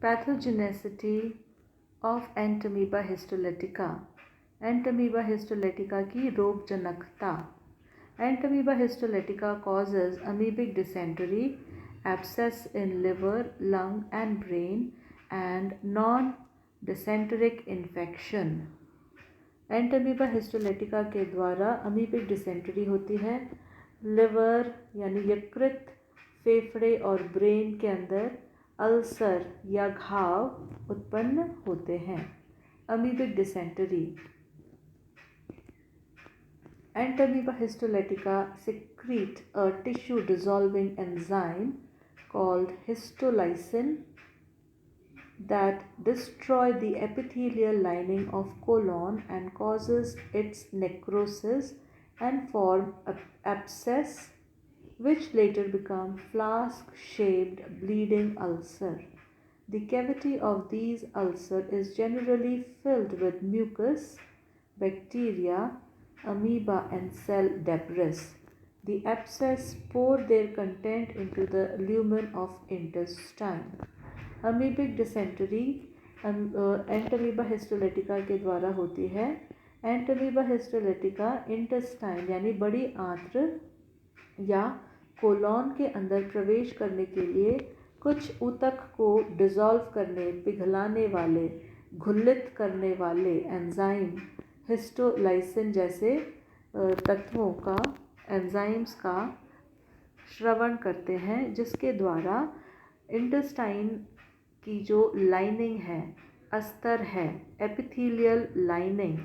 Pathogenicity of Entamoeba histolytica. Entamoeba histolytica की रोगजनकता। Entamoeba histolytica causes amoebic dysentery, abscess in liver, lung and brain, and non-dysenteric infection। Entamoeba histolytica के द्वारा amoebic dysentery होती है। Liver यानी यकृत, फेफड़े और ब्रेन के अंदर अल्सर या घाव उत्पन्न होते हैं। Amoebic dysentery. Entamoeba histolytica secrete a tissue dissolving enzyme called histolysin that destroy the epithelial lining of colon and causes its necrosis and form abscess, which later become flask-shaped bleeding ulcer. The cavity of these ulcer is generally filled with mucus, bacteria, amoeba and cell debris. The abscess pour their content into the lumen of intestine. Amoebic dysentery Entamoeba histolytica के द्वारा होती है। Entamoeba histolytica intestine यानी बड़ी आंत्र या colon के अंदर प्रवेश करने के लिए कुछ ऊतक को डिसॉल्व करने, पिघलाने वाले, घुलित करने वाले एंजाइम हिस्टोलाइसिन जैसे तत्वों का, एंजाइम्स का श्रवण करते हैं, जिसके द्वारा इंटेस्टाइन की जो लाइनिंग है, अस्तर है, एपिथेलियल लाइनिंग,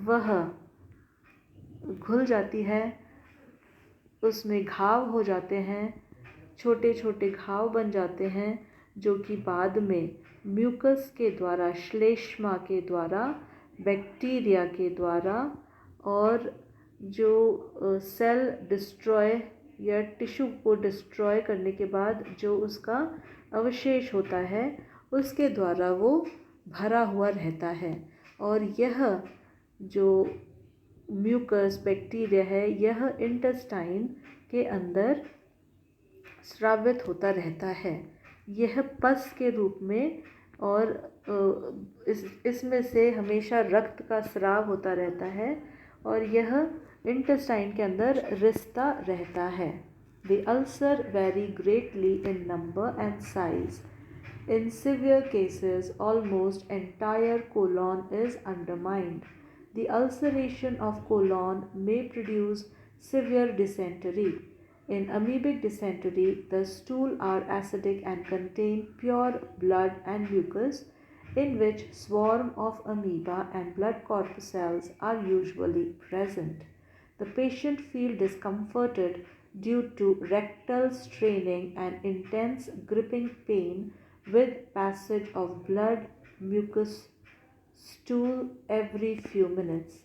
वह घुल जाती है, उसमें घाव हो जाते हैं, छोटे छोटे घाव बन जाते हैं, जो कि बाद में म्यूकस के द्वारा, श्लेष्मा के द्वारा, बैक्टीरिया के द्वारा और जो सेल डिस्ट्रॉय या टिश्यू को डिस्ट्रॉय करने के बाद जो उसका अवशेष होता है, उसके द्वारा वो भरा हुआ रहता है। और यह जो म्यूकस बैक्टीरिया है, यह इंटेस्टाइन के अंदर स्रावित होता रहता है। यह पस के रूप में और इसमें से हमेशा रक्त का स्राव होता रहता है और यह इंटेस्टाइन के अंदर रिसता रहता है। The ulcer vary greatly in number and size. In severe cases, almost entire colon is undermined. The ulceration of colon may produce severe dysentery. In amoebic dysentery, the stool are acidic and contain pure blood and mucus, in which swarm of amoeba and blood corpuscles are usually present. The patient feels discomforted due to rectal straining and intense gripping pain with passage of blood, mucus, stool every few minutes.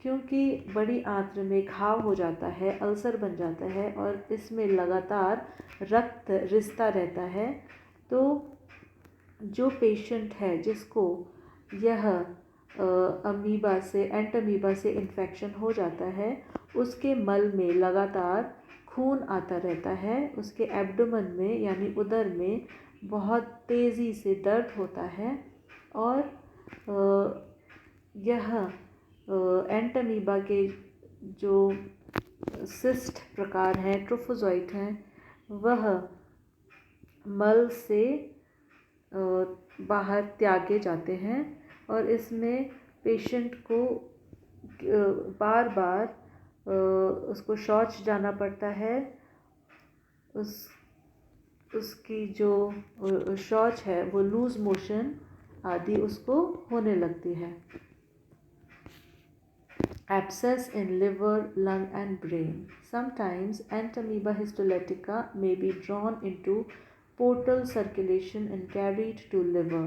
क्योंकि बड़ी आंत्र में घाव हो जाता है, ulcer बन जाता है और इसमें लगातार रक्त रिसता रहता है, तो जो पेशेंट है जिसको यह अमीबा से, एंटमीबा से इन्फेक्शन हो जाता है, उसके मल में लगातार खून आता रहता है, उसके एब्डोमेन में यानी उदर में बहुत तेज़ी से दर्द होता है और यह एंटमीबा के जो सिस्ट प्रकार हैं, ट्रोफोजोइट हैं, वह मल से बाहर त्यागे जाते हैं और इसमें पेशेंट को बार बार उसको शौच जाना पड़ता है। उसकी जो शौच है वो लूज़ मोशन आदि उसको होने लगती है। Abscess in liver, lung and brain. Sometimes Entamoeba histolytica may be drawn into portal circulation and carried to liver.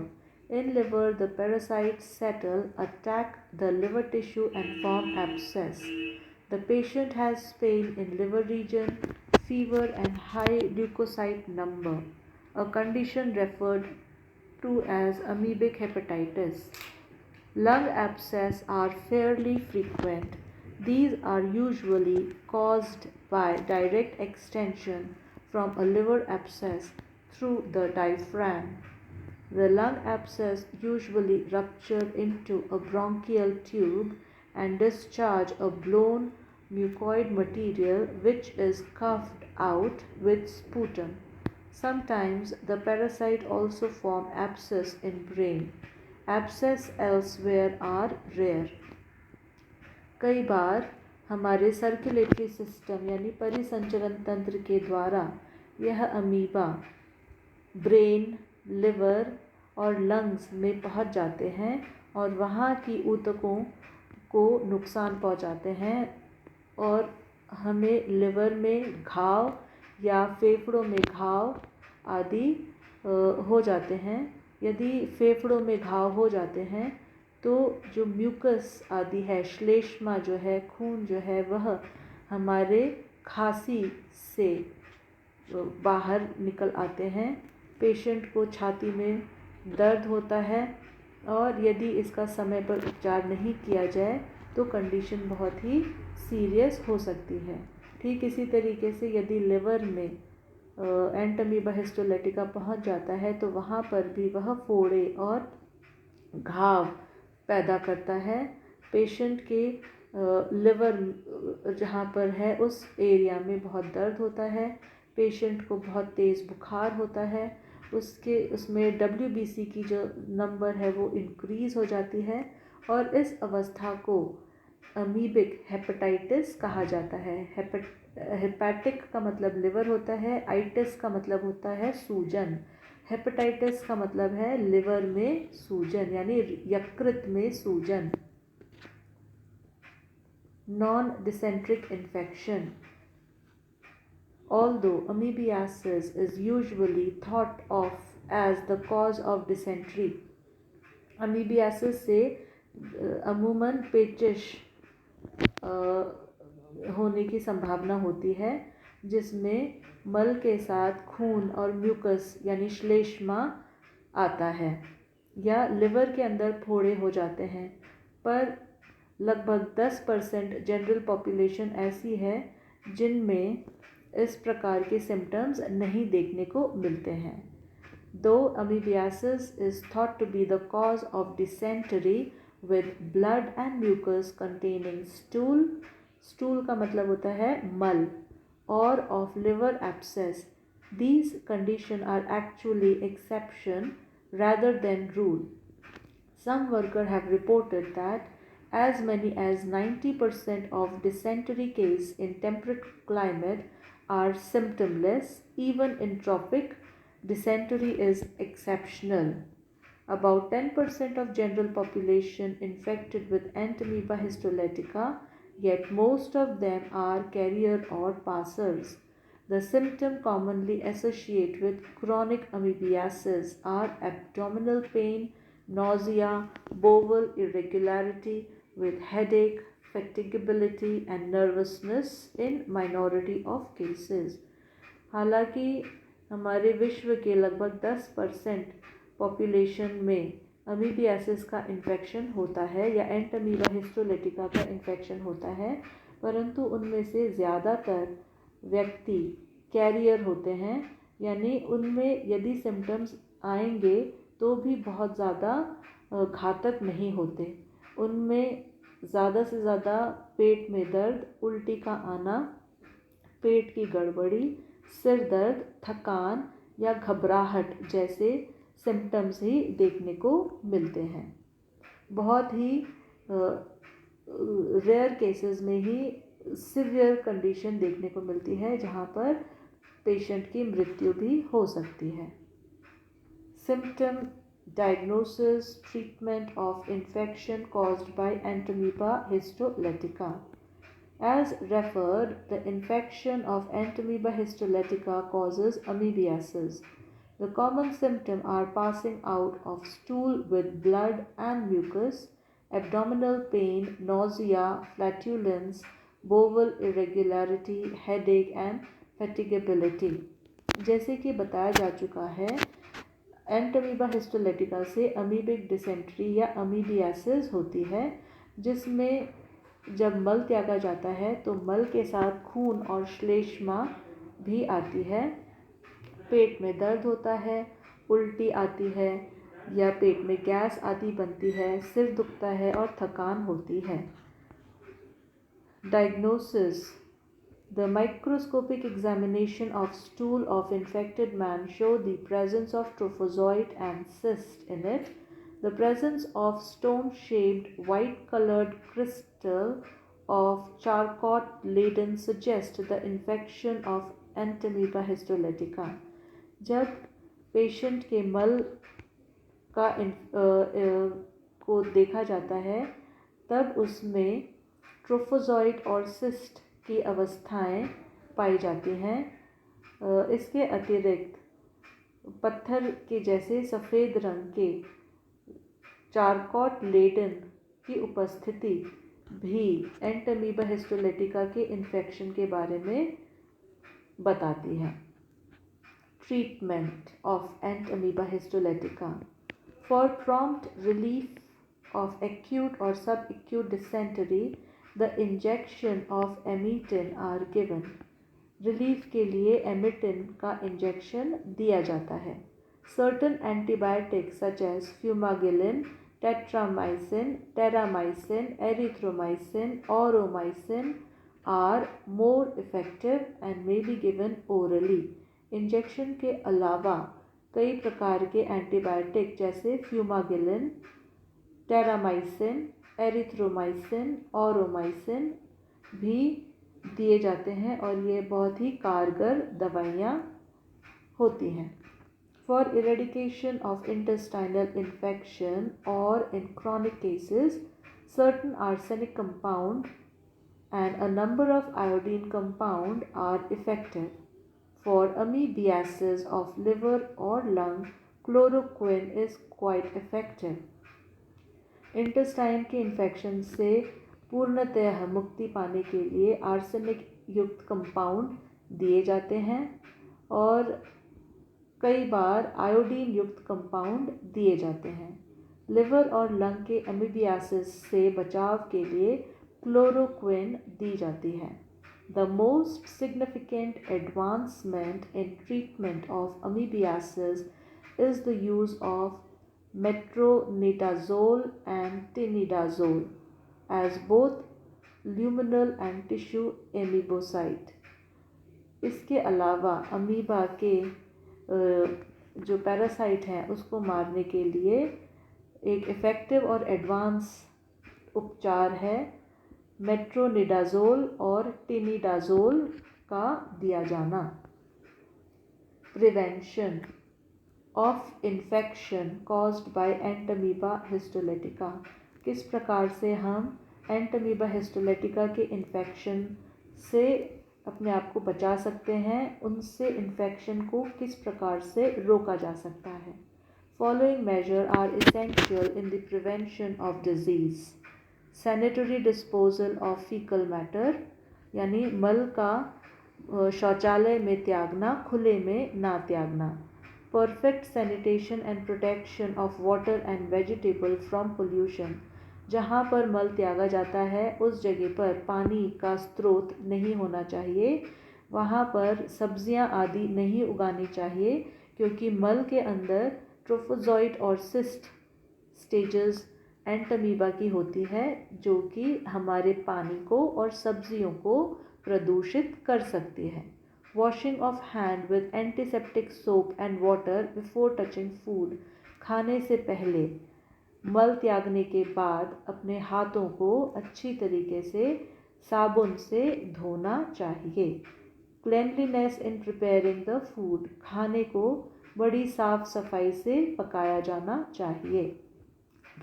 In liver, the parasites settle, attack the liver tissue and form abscess. The patient has pain in liver region, fever and high leukocyte number, a condition referred to as amoebic hepatitis. Lung abscess are fairly frequent. These are usually caused by direct extension from a liver abscess through the diaphragm. The lung abscess usually rupture into a bronchial tube and discharge a blown mucoid material which is coughed out with sputum. Sometimes the parasite also form abscess in brain. Abscess elsewhere are rare. कई बार हमारे circulatory system यानी परिसंचरण तंत्र के द्वारा यह amoeba brain, liver और lungs में पहुंच जाते हैं और वहाँ की ऊतकों को नुकसान पहुंचाते हैं और हमें लिवर में घाव या फेफड़ों में घाव आदि हो जाते हैं। यदि फेफड़ों में घाव हो जाते हैं तो जो म्यूकस आदि है, श्लेष्मा जो है, खून जो है, वह हमारे खांसी से बाहर निकल आते हैं। पेशेंट को छाती में दर्द होता है और यदि इसका समय पर उपचार नहीं किया जाए तो कंडीशन बहुत ही सीरियस हो सकती है। ठीक इसी तरीके से यदि लिवर में एंटमीबा हिस्टोलेटिका पहुंच जाता है तो वहाँ पर भी वह फोड़े और घाव पैदा करता है। पेशेंट के लिवर जहाँ पर है उस एरिया में बहुत दर्द होता है। पेशेंट को बहुत तेज़ बुखार होता है। उसमें WBC की जो नंबर है वो इंक्रीज़ हो जाती है और इस अवस्था को अमीबिक हेपेटाइटिस कहा जाता है। हेपेटिक का मतलब लिवर होता है, आइटिस का मतलब होता है सूजन, हेपेटाइटिस का मतलब है लिवर में सूजन यानी यकृत में सूजन। Non dysenteric infection. Although amoebiasis is usually thought of as the cause of dysentery, amoebiasis से अमूमन पेचिश होने की संभावना होती है जिसमें मल के साथ खून और म्यूकस यानी श्लेष्मा आता है या लिवर के अंदर फोड़े हो जाते हैं। पर लगभग 10% जनरल पॉपुलेशन ऐसी है जिनमें इस प्रकार के सिम्टम्स नहीं देखने को मिलते हैं। Though amoebiasis is thought to be the cause of dysentery with blood and mucus containing stool, stool का मतलब होता है मल, or of liver abscess, these conditions are actually exception rather than rule. Some workers have reported that as many as 90% of dysentery cases in temperate climate are symptomless. Even in tropic, dysentery is exceptional. About 10% of general population infected with Entamoeba histolytica, yet most of them are carrier or passers. The symptoms commonly associated with chronic amoebiasis are abdominal pain, nausea, bowel irregularity with headache, fatigability and nervousness in minority of cases. हालांकि हमारे विश्व के लगभग 10% population में amoebiasis का infection होता है या एंटमीबा हिस्टोलेटिका का इन्फेक्शन होता है, परंतु उनमें से ज़्यादातर व्यक्ति कैरियर होते हैं, यानी उनमें यदि सिम्टम्स आएंगे तो भी बहुत ज़्यादा घातक नहीं होते। उनमें ज़्यादा से ज़्यादा पेट में दर्द, उल्टी का आना, पेट की गड़बड़ी, सिर दर्द, थकान या घबराहट जैसे सिम्टम्स ही देखने को मिलते हैं। बहुत ही रेयर केसेस में ही सिवियर कंडीशन देखने को मिलती है जहाँ पर पेशेंट की मृत्यु भी हो सकती है। Symptom diagnosis, treatment of infection caused by Entamoeba histolytica. As referred, the infection of Entamoeba histolytica causes amoebiasis. The common symptoms are passing out of stool with blood and mucus, abdominal pain, nausea, flatulence, bowel irregularity, headache and fatigability. जैसे कि बताया जा चुका है, Entamoeba histolytica से amoebic dysentery या amoebiasis होती है, जिसमें जब मल त्यागा जाता है तो मल के साथ खून और श्लेष्मा भी आती है। पेट में दर्द होता है उल्टी आती है या पेट में गैस आदि बनती है, सिर दुखता है और थकान होती है। Diagnosis. The microscopic examination of stool of infected man show the presence of trophozoite and cyst in it. The presence of stone-shaped white-colored crystal of Charcot-Leyden suggests the infection of Entamoeba histolytica. जब patient के मल का को देखा जाता है तब उसमें ट्रोफोजॉइट और सिस्ट की अवस्थाएं पाई जाती हैं। इसके अतिरिक्त पत्थर के जैसे सफ़ेद रंग के चारकॉट लेडन की उपस्थिति भी एंटमीबा हिस्टोलिटिका के इन्फेक्शन के बारे में बताती है। Treatment of Entamoeba histolytica. For prompt relief of acute और सब acute डिसेंटरी the injection of एमीटिन are given. Relief के लिए एमिटिन का इंजेक्शन दिया जाता है। Certain antibiotics such as fumagillin, tetramycin, terramycin, erythromycin, aureomycin are more effective and may be given orally. Injection के अलावा कई प्रकार के एंटीबायोटिक जैसे फ्यूमागिलिन, टेरामाइसिन, एरिथ्रोमाइसिन, औरोमाइसिन भी दिए जाते हैं और ये बहुत ही कारगर दवाइयाँ होती हैं। For eradication of intestinal infection और इन chronic cases certain arsenic compound and a number of iodine compound are effective. For amoebiasis of liver or lung, chloroquine is quite effective. Intestine के इन्फेक्शन से पूर्णतः मुक्ति पाने के लिए आर्सेनिक युक्त कंपाउंड दिए जाते हैं और कई बार आयोडीन युक्त कंपाउंड दिए जाते हैं। लिवर और लंग के अमीबियासिस से बचाव के लिए क्लोरोक्विन दी जाती है। The most significant advancement in treatment of amoebiasis is the use of metronidazole and tinidazole as both luminal and tissue amoebocyte. इसके अलावा अमीबा के जो पैरासाइट हैं उसको मारने के लिए एक इफ़ेक्टिव और एडवांस उपचार है मेट्रोनिडाज़ोल और टिनिडाज़ोल का दिया जाना। Prevention of infection caused by Entamoeba histolytica. किस प्रकार से हम एंटमीबा हिस्टोलिटिका के इन्फेक्शन से अपने आप को बचा सकते हैं, उनसे इन्फेक्शन को किस प्रकार से रोका जा सकता है। Following measure are essential in the prevention of disease. Sanitary disposal of fecal matter, यानी मल का शौचालय में त्यागना, खुले में ना त्यागना। Perfect sanitation and protection of water and vegetable from pollution. जहाँ पर मल त्यागा जाता है उस जगह पर पानी का स्रोत नहीं होना चाहिए, वहाँ पर सब्जियाँ आदि नहीं उगानी चाहिए क्योंकि मल के अंदर ट्रोफोजॉइट और सिस्ट स्टेजेस एंटमीबा की होती है जो कि हमारे पानी को और सब्जियों को प्रदूषित कर सकती है। Washing of hand with antiseptic soap and water before touching food. खाने से पहले, मल त्यागने के बाद अपने हाथों को अच्छी तरीके से साबुन से धोना चाहिए। Cleanliness in preparing the food. खाने को बड़ी साफ सफाई से पकाया जाना चाहिए।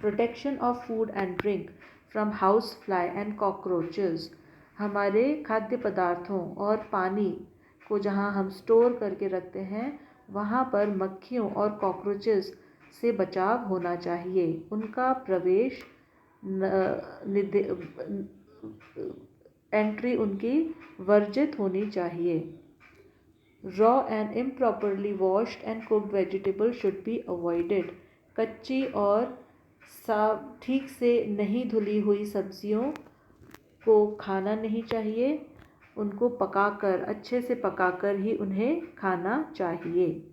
Protection of food and drink from house fly and cockroaches. हमारे खाद्य पदार्थों और पानी को जहाँ हम स्टोर करके रखते हैं वहाँ पर मक्खियों और कॉकरोचेस से बचाव होना चाहिए। उनका प्रवेश एंट्री उनकी वर्जित होनी चाहिए। Raw and improperly washed and cooked vegetable should be avoided. कच्ची और ठीक से नहीं धुली हुई सब्जियों को खाना नहीं चाहिए, उनको पकाकर अच्छे से पकाकर ही उन्हें खाना चाहिए।